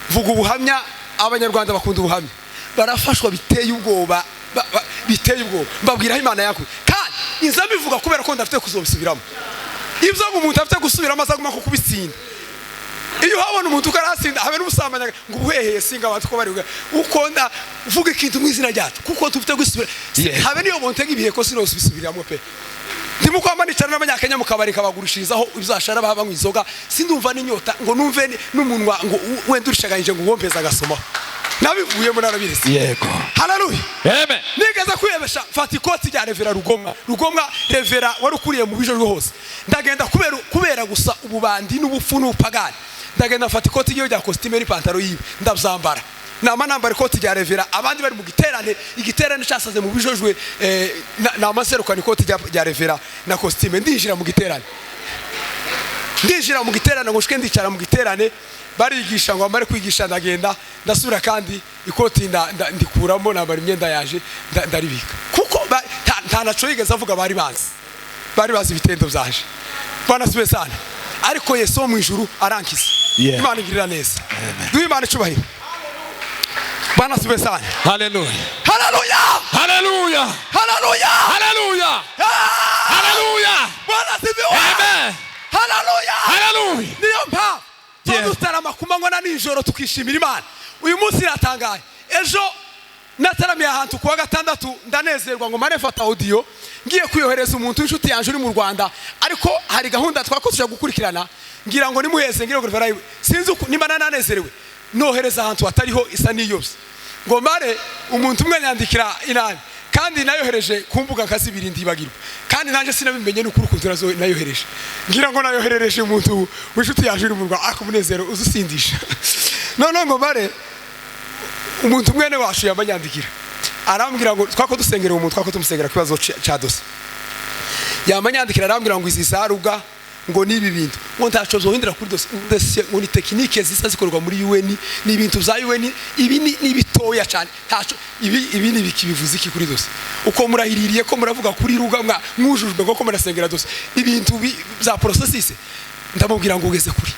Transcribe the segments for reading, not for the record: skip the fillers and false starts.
vuga ubuhamya. Abanyarwanda bakunda ubuhamya, barafashwa biteye ubwoba, mbabwira Imana yakuye kandi inza bivuga kubera ko ndafite kuzobisubiramo. Ibyo umuntu afite gusubiramo azaguma kukubitsinda. Iyo habona umuntu ukarasinda habe n'ubusamanya ngo ubuheheye singa abantu ko bari ukonda vuga ikintu mu izina ryacu kuko tufite gusubira habe niyo bontega ibihe ko sino bisubiramo pe. Ndimo kwamba nicara n'abanyakenya mu kabari kabagurishirizaho ibizashara baba mwizoga sindumva n'inyota ngo numve n'umunwa ngo wendurishaganje ngo wompeza gasoma nabivuye mu narabirisi. Yego. Haleluya. Amen. Nigeze kwiyebesha fata ikoti rya Revera Rugomwa Revera warukuriye mu bijo rwose. Ndagenda kubera gusa ububandi n'ubupfu n'upagani. Ndagenda fata ikoti ryo rya costume n'ipantaro yiwe ndabyambara. Nama nambara ikoti rya Revera abandi bari mu igiterane cyasaze mu bijojwe namaserukana ikoti rya Revera na costume ndinjira mu giterane. Ngo shike ndicara mu giterane barigisha ngo amare kwigisha ndagenda ndasubira kandi ikoti ndikuramo nambara imyenda yaje ndaribika kuko nta naco yigeze avuga bari bazi ibitendo byaje. Bwana sibe sana ariko Yesu mu ijuru arankiza. Imana igirira neza. Duhe Imana icubahiro. Bwana sibe sana. Hallelujah. Hallelujah. Hallelujah. Hallelujah. Hallelujah. Hallelujah. Bwana sibe. Amen. Hallelujah. Hallelujah. Niyo mpa tutarama kumanywa na nijoro tukishimira Imana. Uyu munsi natangaye. Ejo nataramiye ahantu kuwa gatandatu ndanezerwa ngo mare fata audio ngiye kuyohereza umuntu inshuti yanje uri mu Rwanda ariko hari gahunda twakoze gukurikirana ngira ngo nimuheze ngire ngo Revera sinzi nimba nanezerewe nohereza ahantu atariho isa niyobye ngo mare umuntu umwe yandikira inani kandi nayohereje kumbuga kasibiri ndibagirwa kandi nanje sinabimenye n'ukuri kuzo nayohereje ngira ngo nayoherereje umuntu w'inshuti yanje uri mu Rwanda akumunezero uzusindisha none ngo mare umuntu umwe ne washu yabanyandikira arambwira ngo twako dusengera umuntu twako tumusengera kibazo cha dose yamanyandikira arambwira ngo izi saruga ngo nibi bintu ngo ntaco zohindira kuri dose ngo ni technique zisa zikorwa muri UN ni ibintu za UN ibi ni bitoya cyane ntaco ibi ni bikibivuze iki kuri dose uko murahiririye ko muravuga kuri ruga mwujujwe ngo ko murasengera dose ibintu za processes ndamubwira ngo ugeze kuri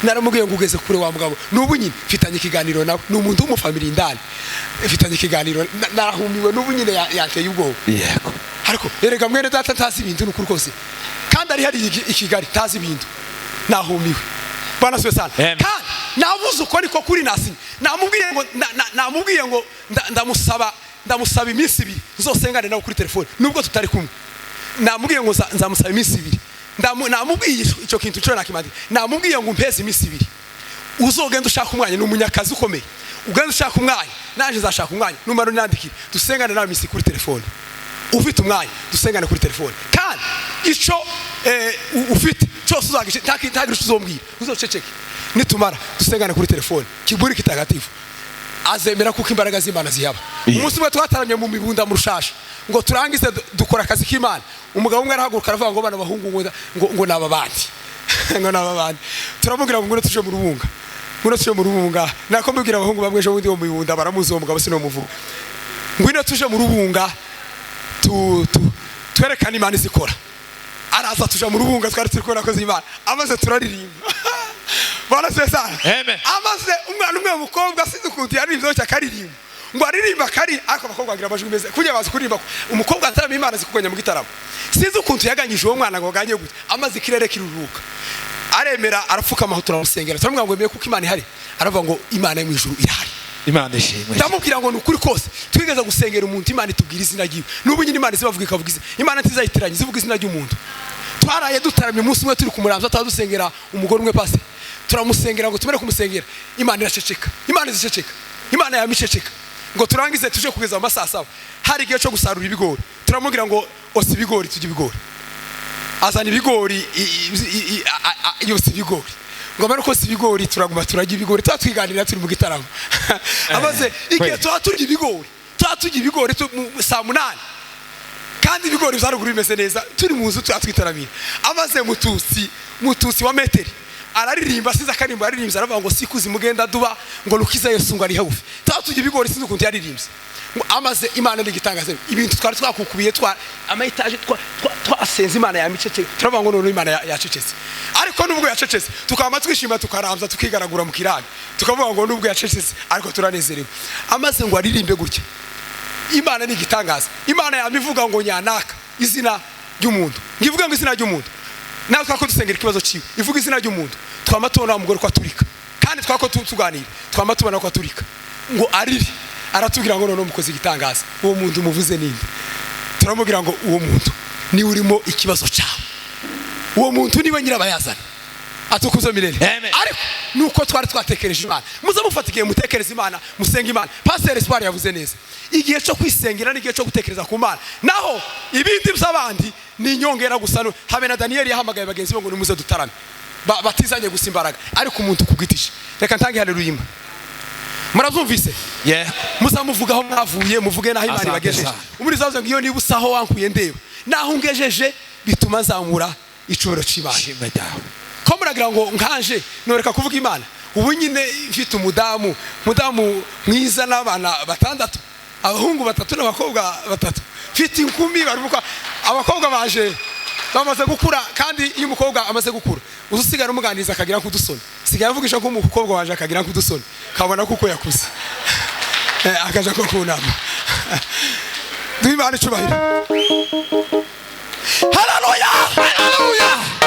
naramubwiye ngo ugeze kure wa mugabo n'ubu nyine mfitanye ikiganiro nawe n'umuntu w'umufamily indani mfitanye ikiganiro nahumiwe n'ubu nyine yateye ubwoba. Yego. Ariko erega mwene data tazi ibintu n'ukuri kose kandi ari hari ikigari tazi ibintu nahumiwe. Bwana siwe sana kandi navuze uko niko kuri nasi namubwiye ngo ndamusaba iminsi 2 uzosengane nawe kuri telefone nubwo tutari kumwe namubwiye ngo nzamusaba iminsi 2 namubwiye icyo kintu cyo nakimadi namubwiye ngo mpeze iminsi 2 uzogenda ushaka umwanya n'umunyakazi ukomeye ugenda ushaka umwanya naje zashaka umwanya numero nandikira dusengane nawe iminsi kuri telefone ufite umwanya dusengane kuri telefone kandi ico ufite cyose uzagishe ntagira uzombwira uzoceceke nitumara dusengane kuri telefone kiburi kitagatifu azemera kuko imbaraga z'Imana zihaba. Umunsi umwe twataramye mu mibunda mu rushasha ngo turangize dukora akazi k'Imana umugabo umwe arahaguruka aravuga ngo bana bahungu ngo nababandi ngo nababandi turamubwira ngo tuje mu rubunga nako mbibwira abahungu bamwe ejo bundi wo mu mibunda baramuzi uwo mugabo sino muvuga ngwino tuje mu rubunga twerekana Imana izikora araza tuje mu rubunga twari turikora ko z'Imana amaze turaririmba. Bwana sesa. Amen. Amaze umwana umwe mukobwa sinzi kunti yarivyo cyakaririmba ngo aririmba kari ariko abakobwa bagira amajwi meze kujya bazi kuririmba umukobwa atarama Imana zikuganya mu gitaramo sinzi kunti yaganyije uwo mwana ngo ganye gute amaze kirere kiruruka aremera arapfuka amahutura musengera turamubwira ngo emeye kuko Imana ihari aravuga ngo Imana mu ijuru irahari. Imana ishimwe. Ndamubwira ngo nukuri kose twigeza gusengera umuntu Imana itubwira izina ryiwe n'ubu nyine Imana zibavuga ikavuga Imana ntizayitiranye zivuga izina ry'umuntu. Twaraye dutaramye umunsi umwe turi kumuramza atadusengera umugore umwe pase turamusengera ngo tumere kumusengera Imana iraceceka Imana iziceceka Imana yamiceceka ngo turangize tuje kugeza mu masasa hari igihe cyo gusarura ibigori turamubwira ngo osi ibigori tujye ibigori azana ibigori yose ibigori ngo amara ko si ibigori turaguma turajya ibigori twatwiganira turi mu gitaramo amaze igihe twaturya ibigori saa 8 kandi ibigori byaruguru bimeze neza turi mu nzu twatwitaramira amaze mututsi wa meteri araririmba siza akarimbo aririmbye aravuga ngo sikuzi mugenda duba ngo rukiza Yesu ngo ari hagufi tujye ibigori sinzi ukuntu yaririmbye amaze Imana n'igitangaza ibintu twari twakukubiye amayitaje twasenze Imana yamicece turavuga ngo none Imana yacecetse ariko nubwo yacecetse tukaba twishima tukaramza tukigaragura mu kirani tukavuga ngo nubwo yacecetse ariko turanezerewe amaze ngo aririmbe gutya Imana n'igitangaza Imana yamivuga ngo nyanaka izina ry'umuntu ngivuga ngo izina ry'umuntu nawe twako dusengera ikibazo ciwe ivuga izina ry'umuntu twamatona umugore kwa turika kandi twako tuganira twamatubana kwa turika ngo ariri aratubwira ngo none umukozi igitangaza uwo muntu muvuze ninde turamubwira ngo uwo muntu ni urimo ikibazo cyawe uwo muntu niwe nyirabayazana atukuzo milele ariko nuko twari twatekereje Imana muze mufatikiye mutekereza Imana musenga Imana Pastor Espoir yavuze neza igihe cyo kwisengera n'igihe cyo gutekereza ku Mana naho ibindi by'abandi ni nyongera gusa habe na Daniel yahamagaye bagenzi bo ngo nimuze dutarame batizanye gusimbaraga ariko umuntu kugitisha reka ntange haleluya murabyumvise muzamuvugaho mwavuye muvuge naho Imana ibagejeje umurizo wavuze ngo iyo niba usaho wankuye ndeba naho ungejeje bituma nzamura icoro cibanje ko muragira ngo nkanje noreka kuvuga Imana ubu nyine mfite umudamu mwiza n'abana batandatu abahungu batatu n'abakobwa batatu mfite inkumi barubuka abakobwa baje bamaze gukura kandi iyo umukobwa amaze gukura uzusigara umuganiriza akagira kudusoni sigaye avugisha ko umukobwa waje akagira kudusoni kabona kuko yakuze akaja ko kunama Imana icubahiro haleluya haleluya